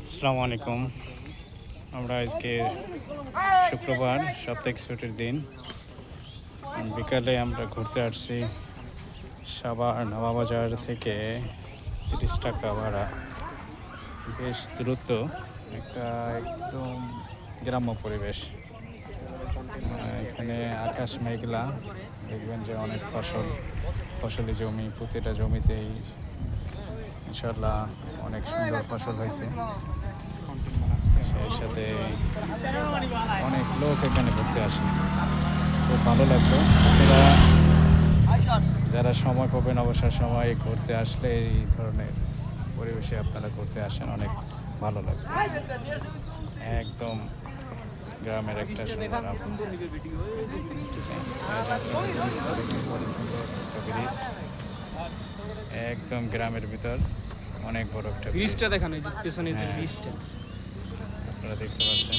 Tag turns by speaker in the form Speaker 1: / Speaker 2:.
Speaker 1: আসসালামু আলাইকুম। আমরা আজকে শুক্রবার, সাপ্তাহিক ছুটির দিন। বিকালে আমরা ঘুরতে আসছি সাভার নবাবাজার থেকে। 30 টাকা ভাড়া, বেশ দ্রুত একটা একদম গ্রাম্য পরিবেশ। এখানে আকাশ মেঘলা, দেখবেন যে অনেক ফসলি জমি, প্রতিটা জমিতেই ইনশাল্লাহ অনেক সুন্দর ফসল হয়েছে। সেই সাথে অনেক লোক এখানে ঘুরতে আসে, খুব ভালো লাগলো। আপনারা যারা সময় পাবেন অবসর সময় ঘুরতে আসলে এই ধরনের পরিবেশে আপনারা ঘুরতে আসেন, অনেক ভালো লাগবে। একদম গ্রামের একটা সুন্দর ব্রিজ, একদম গ্রামের ভিতর অনেক বড় একটা ব্রিজটা দেখানো, পেছনে যে ব্রিজটা আপনারা দেখতে পাচ্ছেন।